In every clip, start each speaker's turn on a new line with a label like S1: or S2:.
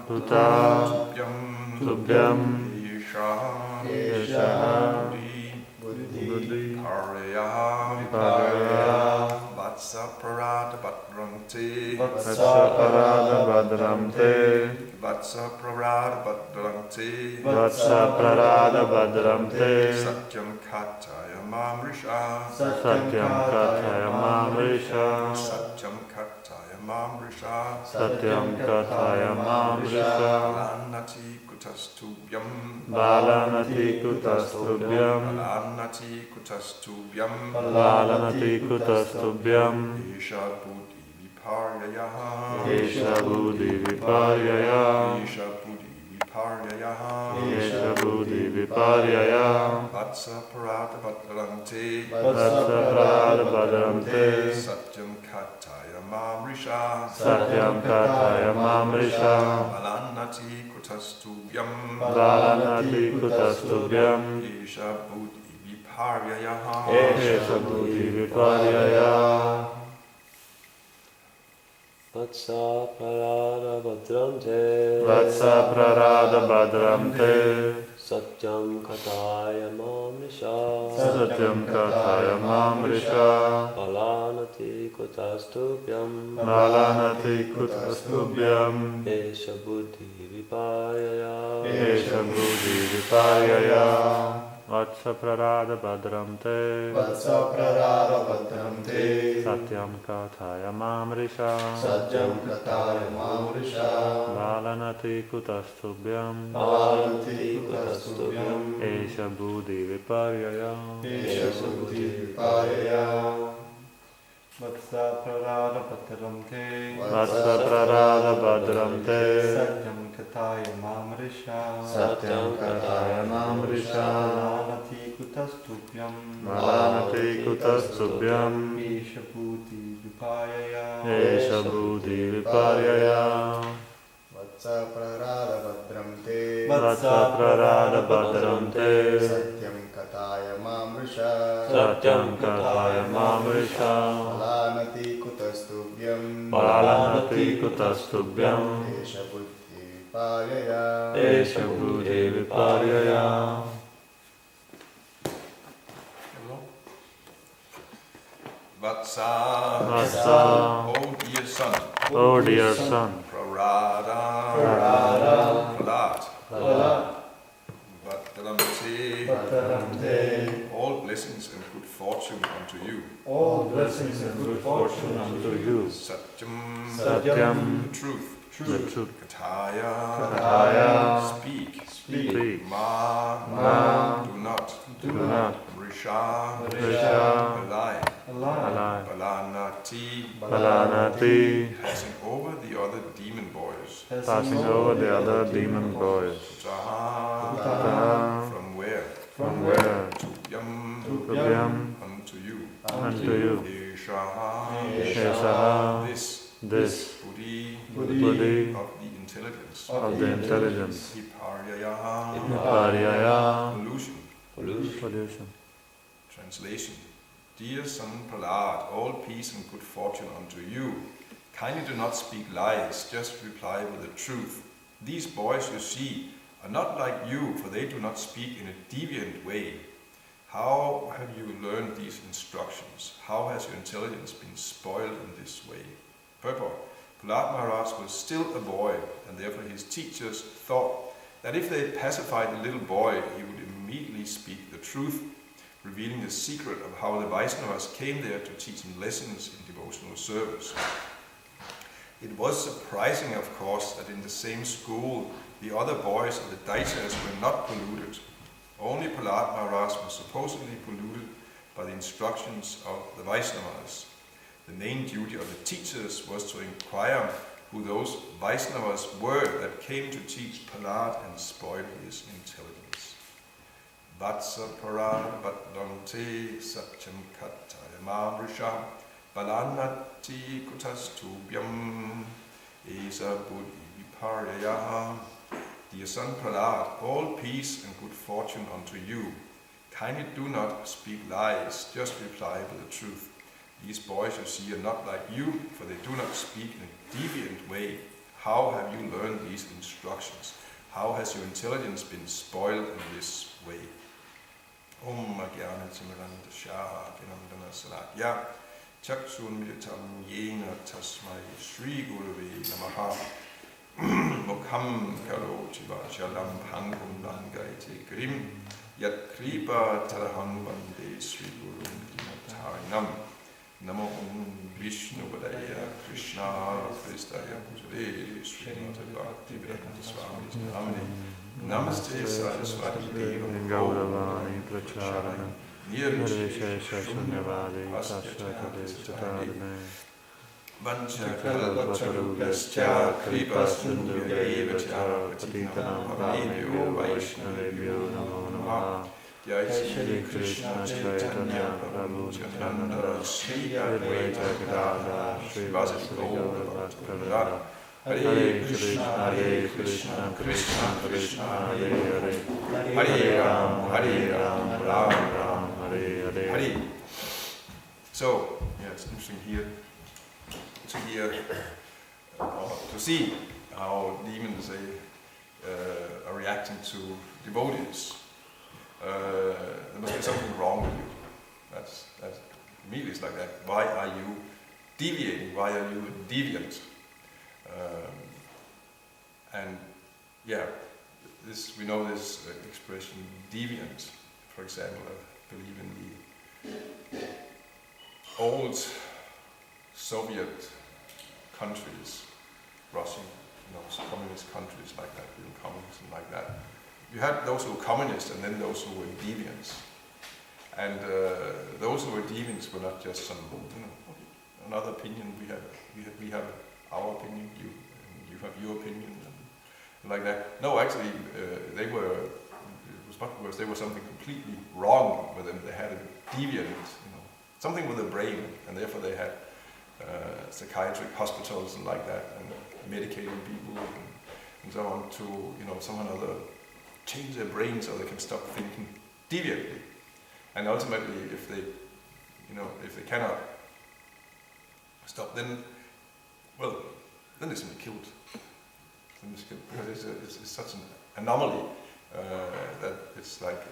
S1: Uta Tubhyam
S2: Esha
S1: Buddhi
S2: Parya Vatsa Parada Badramte
S1: Vatsa Parada Badramte
S2: Vatsa Parada Badramte
S1: Vatsa Parada Badramte
S2: Satyam Kataya Mamrisha
S1: Satyam Kathaya Mamrisha
S2: Satyam Kataya Mamrisha
S1: Satyam Kathaya Mamrisha
S2: Balanati Kutastubhyam
S1: Balanati Kutastubhyam
S2: Balanati Kutastubhyam
S1: Balanati Kutastubhyam
S2: Esha Buddhi Viparyayaha
S1: Esha Buddhi Viparyaya
S2: Esha Buddhi Viparyayaha
S1: Esha Buddhi Viparyaya
S2: Vatsa Parada Badramte
S1: Vatsa Parada Badramte
S2: Satyam Kataya Mamrisha
S1: Satyam Kathaya Mamrisha
S2: Balanati Kutastubhyam
S1: Balanati Kutastubhyam
S2: Esha Buddhi Viparyayaha
S1: Esha Buddhi Viparyaya
S3: Vatsa Parada Badramte
S1: Vatsa Parada Badramte
S3: Satyam Kataya Mamrisha
S1: Satyam Kathaya Mamrisha
S3: Balanati Kutastubhyam
S1: Balanati Kutastubhyam
S3: Esha Buddhi Viparya
S1: Esha Buddhi Viparyaya Vatsa Parada Badramte
S4: Vatsa Prarada Badramte
S1: Satyam Kathaya Mamrisha
S4: Satyam Kataya Mamrisha
S1: Balanati Kutastubhyam
S4: Balanati Kutastubhyam
S1: Esha Buddhi Viparyaya
S4: Esha Buddhi Viparya
S5: Vatsa Prarada Badramte
S1: Vatsa Parada Badramte
S5: Satyam Kataya Mamrisha
S1: Satyam Kathaya Mamrisha
S5: Balanati Kutastubhyam
S1: Balanati Kutastubhyam
S5: Esha Buddhi Vipayaya
S1: Esha Buddhi Viparyaya
S4: Vatsa Prarada Badramte
S1: Vatsa Parada Badramte
S4: Satyam Kataya Mamrisha
S1: Satyam Kathaya Mamrisha
S4: Balanati Kutastubhyam
S1: Balanati Kutastubhyam
S4: Esha Buddhi Viparya
S1: Esha Buddhi Viparyaya
S2: Vatsa
S1: Vatsa
S2: Oh dear son
S1: Oh dear son
S2: Prarada Prahlad Badramte All blessings and good fortune unto you
S5: All blessings and good fortune
S1: unto you
S2: Satyam
S1: Satyam
S2: The truth
S1: the truth
S2: Kathaya
S1: Kathaya
S2: Speak
S1: Speak
S2: Ma Do not
S1: Do not
S2: Risha
S1: Risha
S2: Lie
S1: Alive
S2: Balanati
S1: Balanati
S2: Passing over the other demon boys
S1: Passing over the other demon boys
S2: Utaha From where
S1: From where
S2: Tubhyam
S1: Tubhyam
S2: Unto you
S1: unto you
S2: Eshaha
S1: Eshaha This
S2: Buddhi
S1: Buddhi
S2: of the intelligence
S1: of the intelligence
S2: Viparyayaha
S1: Viparyaya
S2: Pollution
S1: Pollution
S2: Translation Dear son Prahlad, all peace and good fortune unto you. Kindly do not speak lies, just reply with the truth. These boys you see are not like you, for they do not speak in a deviant way. How have you learned these instructions? How has your intelligence been spoiled in this way? Purport. Prahlad Maharaj was still a boy, and therefore his teachers thought that if they pacified the little boy, he would immediately speak the truth, revealing the secret of how the Vaishnavas came there to teach him lessons in devotional service. It was surprising, of course, that in the same school the other boys of the Daityas were not polluted. Only Prahlad Maharaj was supposedly polluted by the instructions of the Vaishnavas. The main duty of the teachers was to inquire who those Vaishnavas were that came to teach Prahlad and spoil his intelligence. Vatsa Parad Badante Satyam Kataya Mamrisha Balanati Kutastubhyam Esa Buddhi Viparyayaha. Dear son Prahlad, all peace and good fortune unto you. Kindly do not speak lies, just reply with the truth. These boys you see are not like you, for they do not speak in a deviant way. How have you learned these instructions? How has your intelligence been spoiled in this way? Om Agyana Timiranda Shah Vinandana Salakya Chaksunmritam Yena Tasmai Sri Gurave Namaha Mukham Karoti Vachalam Hangum Langaiti Grim Yat Kripa Taraham Vande Sri Gurum Dinatarinam Namo Vishnu Vadaya Krishna Pristaya Pujade Srimati Bhakti Vedanta Swami Namane Namaste Saraswati Devam
S1: Gauravani Pracharana
S2: Nirvishesha
S1: Shunyavadi Tashatadeshatadane
S2: Vanchakalpatarubhyascha Kripasinduyaevacha Patitanam Pavanebhyo Vaishnavebhyo Namo Namaha Jai Shri Krishna Chaitanya Prabhu Nityananda Shri Advaita Gadadhar Srivasadi Gaura Bhaktivinoda Hare Krishna, Krishna Krishna, Hare Hare, Hare Ram, Ram, Hare Hare. So, yeah, it's interesting here to hear or to see how demons are reacting to devotees. There must be something wrong with you. That's immediately it's like that. Why are you deviating? Why are you deviant? And yeah, we know this expression deviant. For example, I believe in the old Soviet countries, Russian, communist countries like that, communism like that. You had those who were communists and then those who were deviants. And those who were deviants were not just some, another opinion. We have our opinion. You have your opinion, and like that. No, actually, they were. It was much worse. They were something completely wrong with them. They had a deviant, something with the brain, and therefore they had psychiatric hospitals and like that, and medicating people and so on to somehow or other change their brain so they can stop thinking deviantly. And ultimately, if they cannot stop, then they're going to be killed. Because it's such an anomaly that it's like.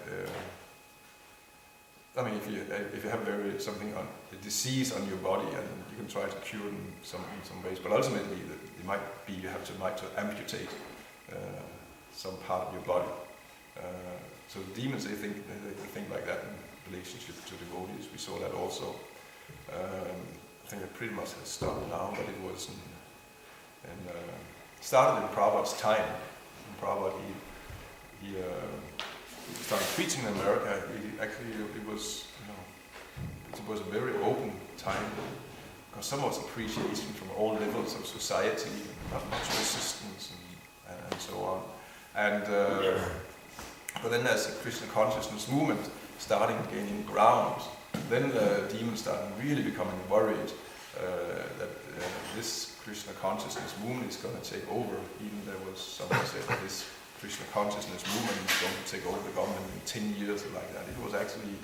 S2: If you have something on a disease on your body, and you can try to cure it in some ways, but ultimately it might be you have to amputate some part of your body. So the demons they think like that in relationship to devotees. We saw that also. I think it pretty much has stopped now, but it was started in Prabhupada's time. In Prabhupada he started preaching in America. It was a very open time because so much appreciation from all levels of society, not much resistance and so on. And but then as the Krishna consciousness movement starting gaining ground, then the demons started really becoming worried that this Krishna consciousness movement is going to take over. Even there was someone said that this Krishna consciousness movement is going to take over the government in 10 years or like that. It was actually,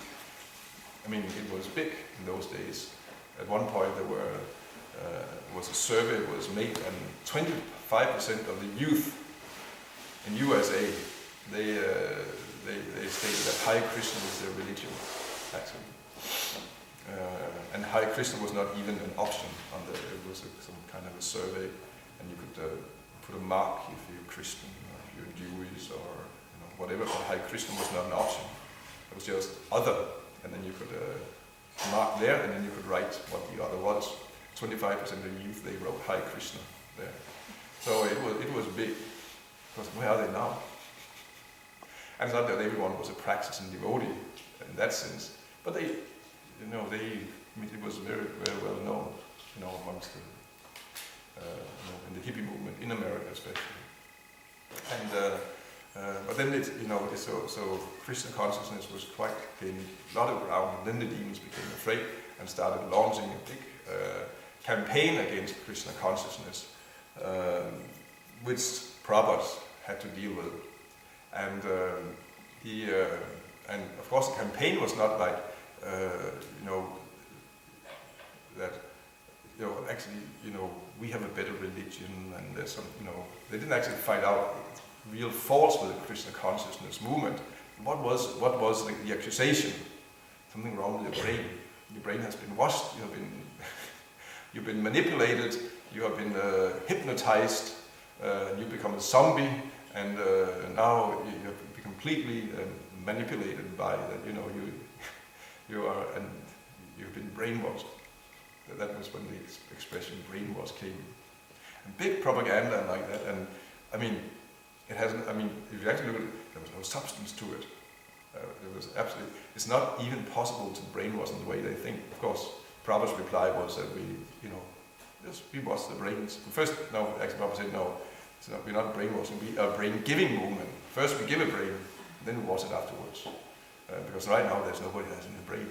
S2: it was big in those days. At one point there was a survey was made, and 25% of the youth in USA, they stated that Hare Krishna was their religion, actually. And Hare Krishna was not even an option it was some kind of a survey, and you could put a mark if you're Christian, or if you're Jewish, or whatever, but Hare Krishna was not an option. It was just other, and then you could mark there, and then you could write what the other was. 25% of the youth, they wrote Hare Krishna there. So it was big, because where are they now? And it's not that everyone was a practicing devotee in that sense, but it was very, very well known, amongst the, in the hippie movement in America especially. And but then so Krishna consciousness was quite gaining a lot of ground, and then the demons became afraid and started launching a big campaign against Krishna consciousness, which Prabhupada had to deal with. And and of course the campaign was not like that actually, we have a better religion, and there's some, they didn't actually find out real faults with the Krishna consciousness movement. What was the accusation? Something wrong with your brain. Your brain has been washed. You've been manipulated. You have been hypnotized. You become a zombie, and now you've been completely manipulated by that. You are, and you've been brainwashed. That was when the expression brainwash came. And big propaganda like that, and I mean, it hasn't. I mean, if you actually look at it, there was no substance to it. It was absolutely. It's not even possible to brainwash in the way they think. Of course, Prabhupada's reply was that we wash the brains. First, no, actually, Prabhupada said no. We're not brainwashing. We are a brain-giving movement. First, we give a brain, then we wash it afterwards. Because right now, there's nobody that's in the brain.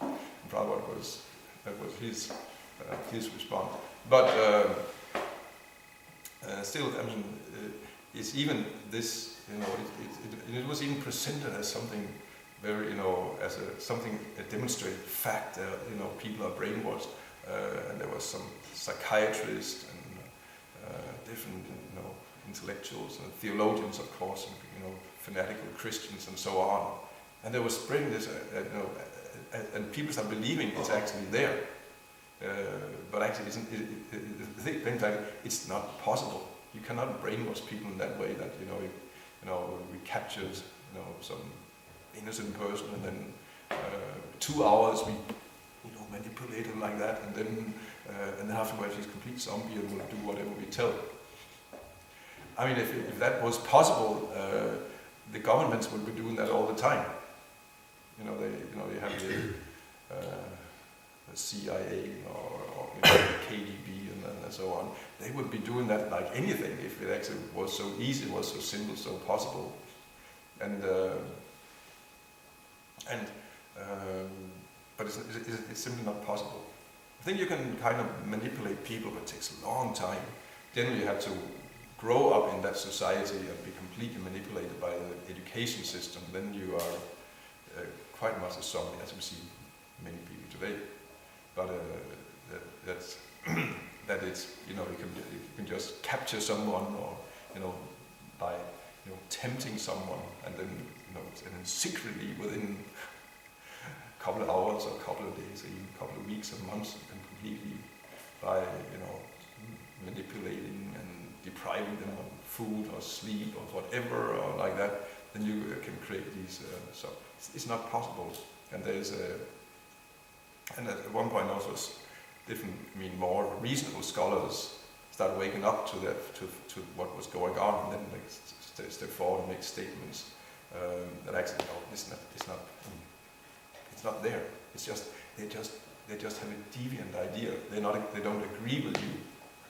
S2: And Prabhupada that was his response. But still, I mean, it's even this. It was even presented as something very, as a demonstrated fact that people are brainwashed, and there was some psychiatrists and different intellectuals and theologians, of course, and fanatical Christians and so on, and they were spreading this, and people start believing it's actually there, but actually, at the same time, it's not possible. You cannot brainwash people in that way that we captured some innocent person, and then 2 hours we manipulate him like that, and then afterwards he's a complete zombie and will do whatever we tell. I mean, if that was possible, the governments would be doing that all the time. They have the CIA or the KGB and so on. They would be doing that like anything if it actually was so easy, was so simple, so possible. But it's simply not possible. I think you can kind of manipulate people, but it takes a long time. Then you have to grow up in that society and be completely manipulated by the education system. Then you are quite much a zombie, as we see many people today. But that it's you can just capture someone, or by tempting someone, and then and then secretly within a couple of hours or a couple of days, or even a couple of weeks or months, you can completely, by manipulating and depriving them of food or sleep or whatever or like that, then you can create these. So it's not possible. And there's and at one point also more reasonable scholars started waking up to what was going on, and then they step forward and make statements that actually it's not there. It's just they just have a deviant idea. They don't agree with you.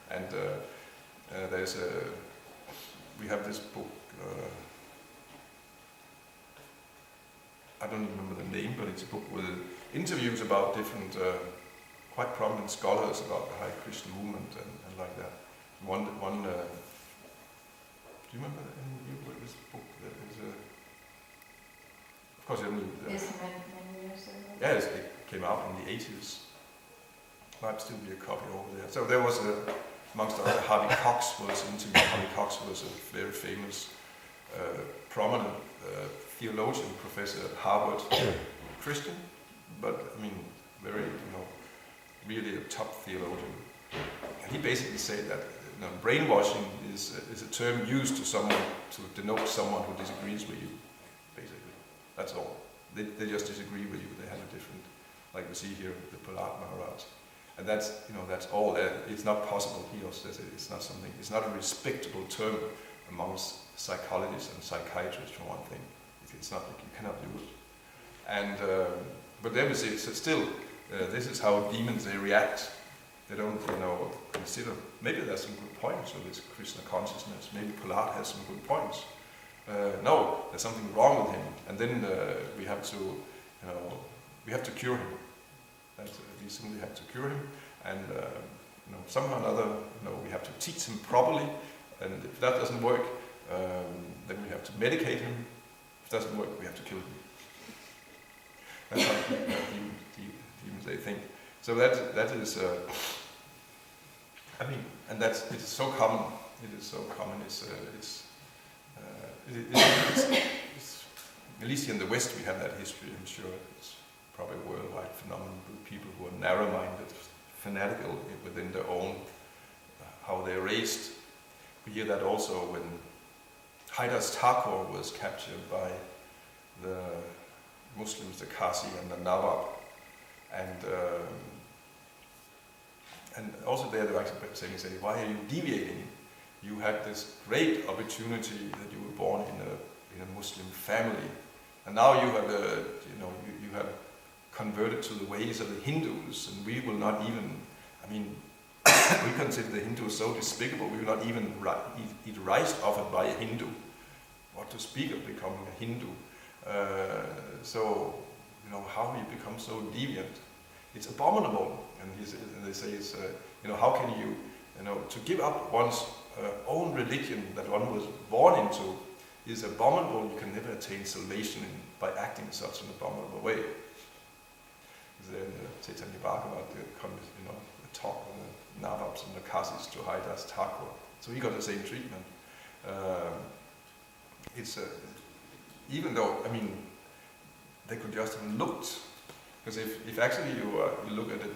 S2: And we have this book. I don't remember the name, but it's a book with interviews about different, quite prominent scholars about the Hare Krishna movement and like that. One. Do you remember this book? Of course, you don't.
S6: Yes, many years ago.
S2: Yes, it came out in the 80s. Might still be a copy over there. So there was amongst other, Harvey Cox was interviewed. Harvey Cox was a very famous, prominent theologian, professor at Harvard, Christian, but I mean, very, really a top theologian. And he basically said that brainwashing is a term used to denote someone who disagrees with you, basically. That's all. They just disagree with you. They have a different, like we see here with the Prahlad Maharaj. And that's all. It's not possible. He also says it's not something. It's not a respectable term amongst psychologists and psychiatrists, for one thing. It's not. You cannot do it. And but then we see. So still, this is how demons they react. They don't, consider. Maybe there's some good points with this Krishna consciousness. Maybe Prahlad has some good points. No, there's something wrong with him, and then we have to cure him. We simply have to cure him, and somehow or another, we have to teach him properly. And if that doesn't work, then we have to medicate him. If it doesn't work, we have to kill him. That's how demons they think. So that is, and it is so common. It is so common. It's at least in the West we have that history. I'm sure it's probably a worldwide phenomenon with people who are narrow-minded, fanatical within their own, how they're raised. We hear that also when Haidas Thakur was captured by the Muslims, the Qazi and the Nawab, and also there they actually say, why are you deviating? You had this great opportunity that you were born in a Muslim family, and now you have you have converted to the ways of the Hindus, and we will not even. We consider the Hindus so despicable. We will not even eat rice offered by a Hindu. What to speak of becoming a Hindu? So how you become so deviant? It's abominable. And they say it's how can you to give up one's own religion that one was born into is abominable. You can never attain salvation by acting in such an abominable way. Then Chaitanya Bhagavat, the talk of the Nawabs and the Qazis to Haidas Thakur. So he got the same treatment. Even though they could just have looked, because if actually you look at it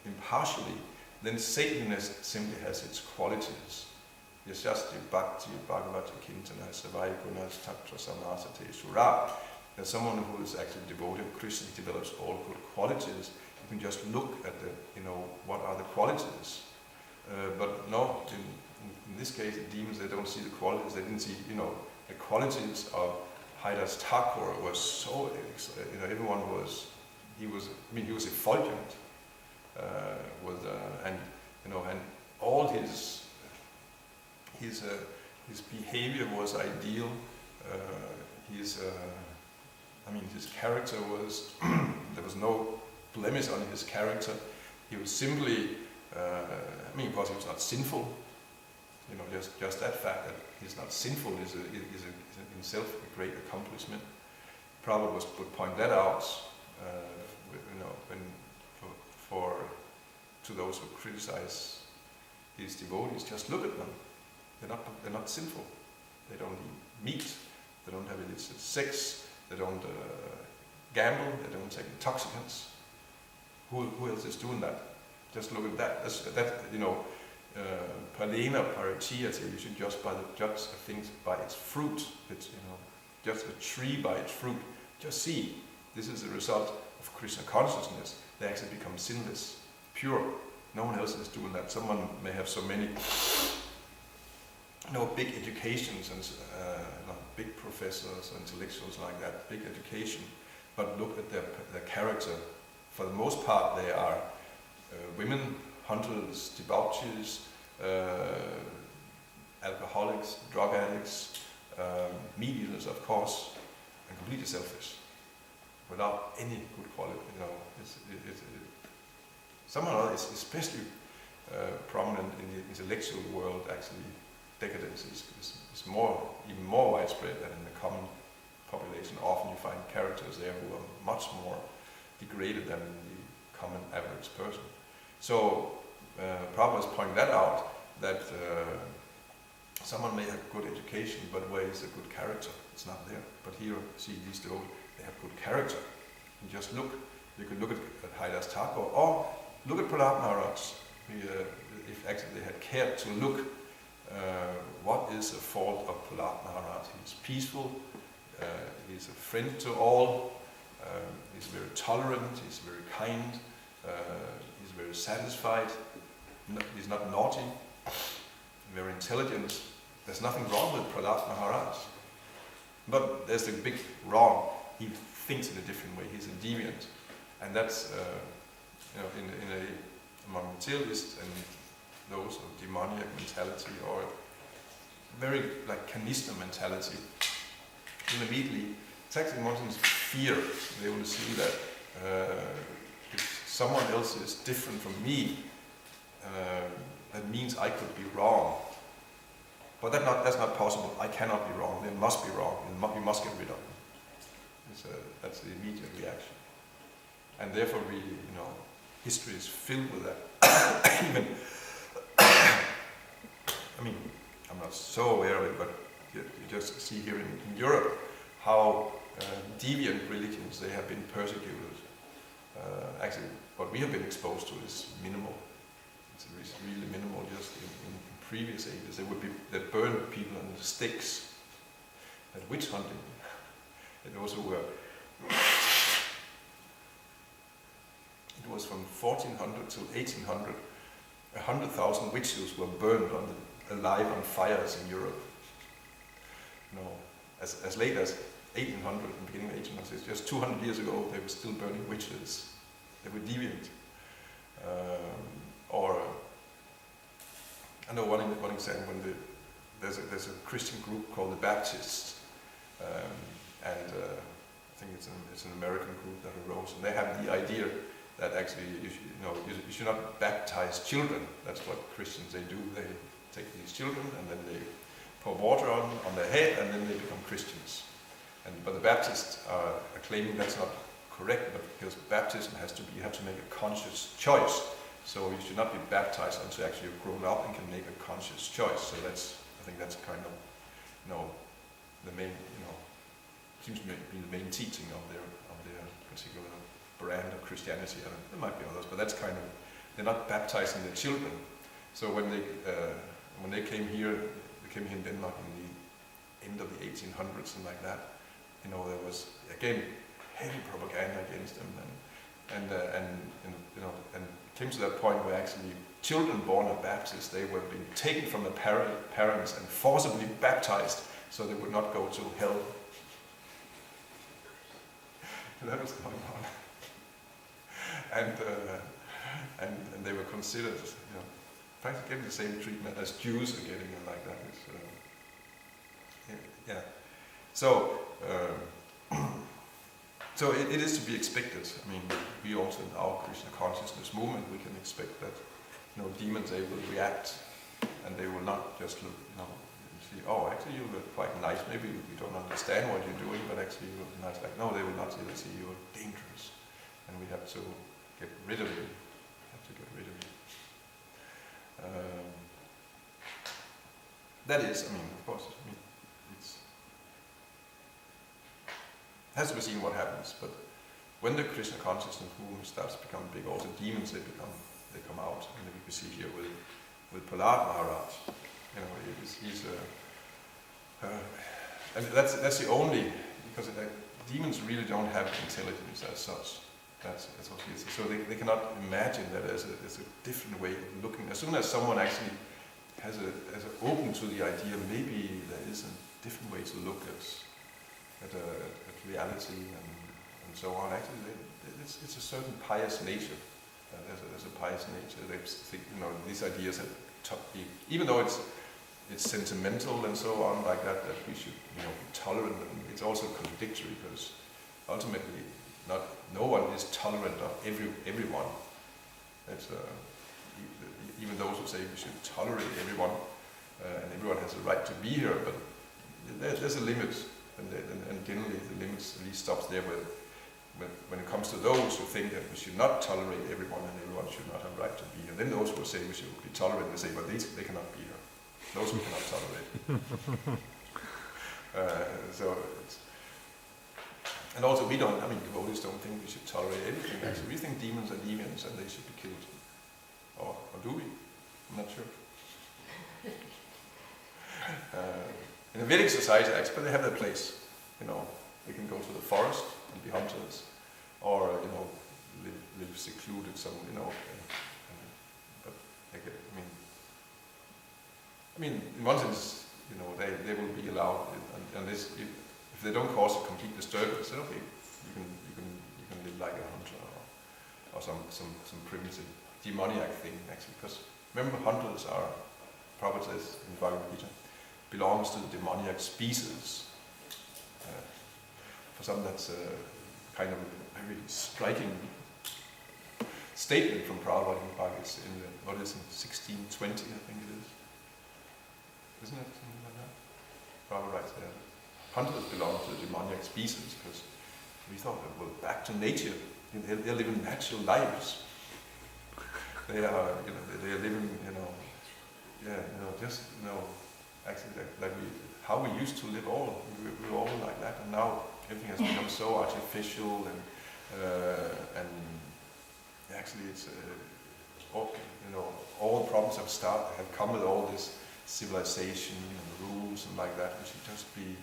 S2: impartially, then Satanist simply has its qualities. Yashasti Bhakti Bhagavati Kintana Savai Gunas Tatra Samasate Sura. There's someone who is actually devoted to Krishna, develops all good qualities. You can just look at what are the qualities. But no, in this case, the demons, they don't see the qualities. They didn't see, the qualities of Haidas Thakur was so, everyone was, he was effulgent, and all his behavior was ideal. His character was, there was no blemish on his character. He was simply, because he was not sinful. Just that fact that he's not sinful is in itself a great accomplishment. Prabhupada would point that out, to those who criticize his devotees. Just look at them. They're not sinful. They don't eat meat. They don't have illicit sex. They don't gamble. They don't take intoxicants. Who else is doing that? Just look at that. Palena paratiyate. You should judge things by its fruit. It's just a tree by its fruit. Just see. This is the result of Krishna consciousness. They actually become sinless, pure. No one else is doing that. Someone may have so many, big educations and big professors, intellectuals like that, big education. But look at their character. For the most part, they are women, hunters, debauchees, alcoholics, drug addicts, meat eaters, of course, and completely selfish, without any good quality. Somehow or other, it's especially prominent in the intellectual world. Actually, decadence is even more widespread than in the common population. Often you find characters there who are much more degraded than the common average person. So Prabhupada is pointing that out, that someone may have good education, but where is the good character? It's not there. But here, see, these two, they have good character. And just look. You can look at Haidas Thakur, or look at Prahlad Maharaj. If actually they had cared to look, what is the fault of Prahlad Maharaj? He's peaceful, he's a friend to all, he's very tolerant, he's very kind, he's very satisfied, he's not naughty, very intelligent. There's nothing wrong with Prahlad Maharaj. But there's the big wrong. He thinks in a different way. He's a deviant. And that's, among materialists and those of demoniac mentality, or very like canister mentality, immediately, it's actually one thing's fear. They will see that if someone else is different from me, that means I could be wrong. But that's not possible. I cannot be wrong. They must be wrong. We must get rid of them. That's the immediate reaction. and therefore really, history is filled with that. Even, I mean, I'm not so aware of it, but you just see here in Europe how deviant religions, they have been persecuted. Actually, what we have been exposed to is minimal. It's really minimal. Just in previous ages, they burned people on the stakes at witch hunting. It also were. It was from 1400 to 1800. 100,000 witches were burned alive on fires in Europe. As late as 1800, in the beginning of 1800s, just 200 years ago, they were still burning witches. They were deviant. I know one example when there's a Christian group called the Baptists, and I think it's an American group that arose, and they have the idea that actually you should not baptize children. That's what Christians they do. They take these children and then they pour water on their head, and then they become Christians. But the Baptists are claiming that's not correct, but because baptism you have to make a conscious choice. So you should not be baptized until actually you've grown up and can make a conscious choice. So I think that's kind of, the main, seems to be the main teaching of their particular brand of Christianity. There might be others, but that's kind of, they're not baptizing their children. So when they came here, in Denmark in the end of the 1800s and like that, there was again heavy propaganda against them, and it came to that point where actually children born of Baptists, they were being taken from their parents and forcibly baptized so they would not go to hell. That was going on, and they were considered, practically getting the same treatment as Jews are getting, and like that. So it is to be expected. I mean, we also in our Krishna consciousness movement, we can expect that, demons, they will react, and they will not just look, see, oh, actually you look quite nice. Maybe we don't understand what you're doing, but actually you look nice. Like, no, they will not see. They see you're dangerous, and we have to get rid of you. That is, of course, it has to be seen what happens. But when the Krishna consciousness movement starts to become big, also demons they come out, and we can see here with Prahlad Maharaj. And that's the only, because demons really don't have intelligence as such. That's what it is. So they cannot imagine that there's a different way of looking. As soon as someone actually has open to the idea, maybe there is a different way to look at reality and so on. Actually, it's a certain pious nature. There's a pious nature. They think, these ideas have even though it's sentimental and so on like that we should be tolerant. And it's also contradictory because ultimately no one is tolerant of everyone. It's even those who say we should tolerate everyone and everyone has a right to be here, but there's a limit, and generally the limit at least stops there when it comes to those who think that we should not tolerate everyone and everyone should not have a right to be here. Then those who say we should be tolerant, they say, but they cannot be here. Those we cannot tolerate. And also devotees don't think we should tolerate everything. Actually, we think demons are deviants and they should be killed. Or do we? I'm not sure. In a Vedic society, actually, they have their place. They can go to the forest and be hunters, or live secluded some. But in one sense, they will be allowed, and this, if they don't cause a complete disturbance, then okay, you can live like a hunter or some primitive demoniac thing actually. Because remember, hunters are, Prabhupada says in Bhagavad Gita, belongs to the demoniac species. For some, that's a kind of a very striking statement from Prabhupada in Bhagavad Gita. In 1620, I think it is. Isn't it something like that? Prabhupada writes there. Hunters belong to the demoniac species because we thought, well, back to nature. they're living natural lives. They are, they are living, just, actually like how we used to live all. We were all like that, and now everything has become so artificial, and actually it's all problems have come with all this civilization and rules and like that. We should just be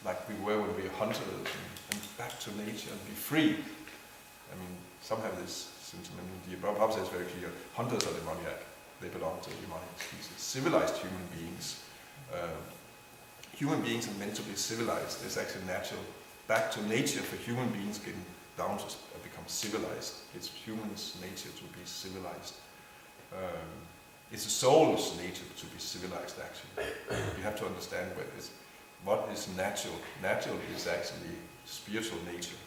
S2: like we were when we were hunters and back to nature and be free. I mean, some have this sentiment. The Prabhupada says very clear: hunters are demoniac. They belong to the demonic species. Civilized human beings. Human beings are meant to be civilized. It's actually natural. Back to nature for human beings getting down to become civilized. It's humans' nature to be civilized. It's the soul's nature to be civilized, actually. You have to understand what is natural. Natural is actually spiritual nature.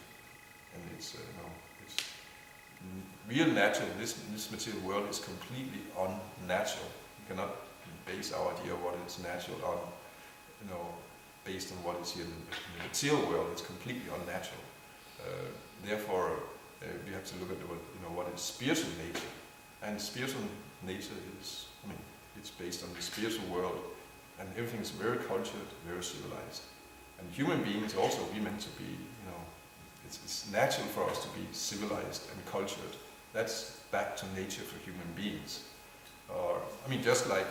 S2: And it's real natural. This material world is completely unnatural. You cannot base our idea of what is natural on, based on what is here in the material world. It's completely unnatural. Therefore, we have to look at what is spiritual nature. And spiritual nature is, it's based on the spiritual world, and everything is very cultured, very civilized. And human beings also, we meant to be, it's natural for us to be civilized and cultured. That's back to nature for human beings. Or, just like,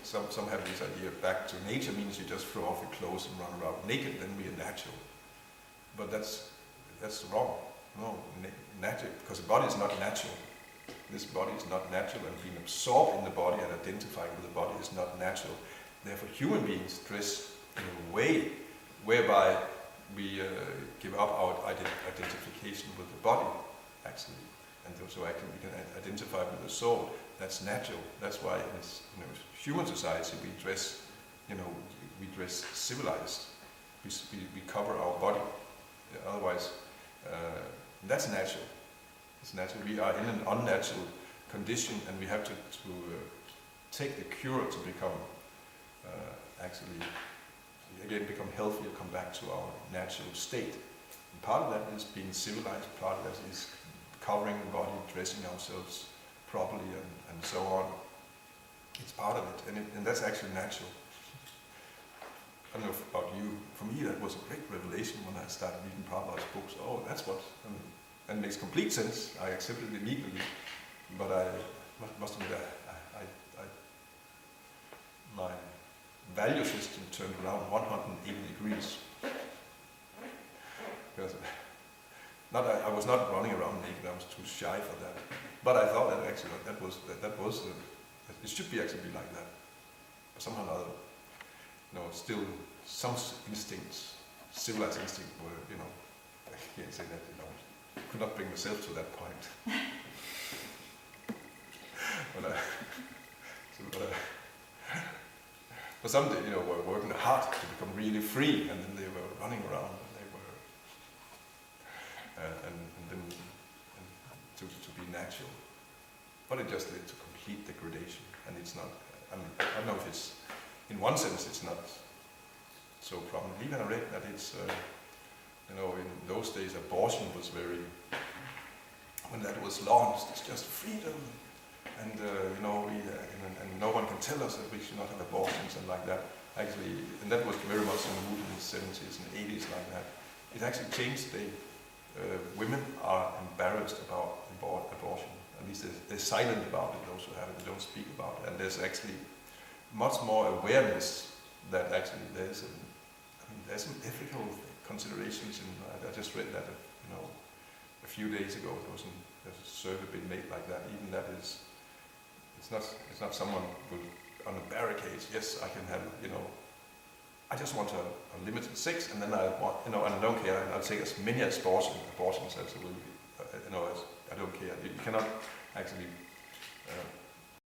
S2: some have this idea, back to nature means you just throw off your clothes and run around naked, then we are natural. But that's wrong. No, natural, because the body is not natural. This body is not natural, and being absorbed in the body and identifying with the body is not natural. Therefore, human beings dress in a way whereby we give up our identification with the body, actually, and so actually we can identify with the soul. That's natural. That's why in human society we dress, we dress civilized. We cover our body. Otherwise, that's natural. It's natural. We are in an unnatural condition, and we have to take the cure to become become healthier, come back to our natural state. And part of that is being civilized. Part of that is covering the body, dressing ourselves properly, and so on. It's part of it, and that's actually natural. I don't know about you. For me, that was a great revelation when I started reading Prabhupada's books. Oh, that's what, and it makes complete sense. I accepted it immediately, but I must admit, my value system turned around 180 degrees. Because I was not running around naked. I was too shy for that. But I thought that actually it should actually be like that. But somehow or other, still some instincts, civilized instincts were, I can't say that, could not bring myself to that point. But some were working hard to become really free, and then they were running around, and they were, and then to be natural. But it just led to complete degradation, and it's not. I don't know if it's, in one sense, it's not so prominent. Even I read that it's, in those days, abortion was very. When that was launched, it's just freedom. And and no one can tell us that we should not have abortions and like that. Actually, and that was very much in the movement in the 70s and 80s like that. It actually changed today. Women are embarrassed about abortion. At least they're silent about it. Those who have it, they don't speak about it. And there's actually much more awareness that actually there's some ethical considerations. I just read that a few days ago. There's a survey being made like that. Even that is. It's not someone on a barricade. Yes, I can have, I just want a limited sex, and then I want, and I don't care. I'll take as many abortions as it will be. I don't care. You cannot actually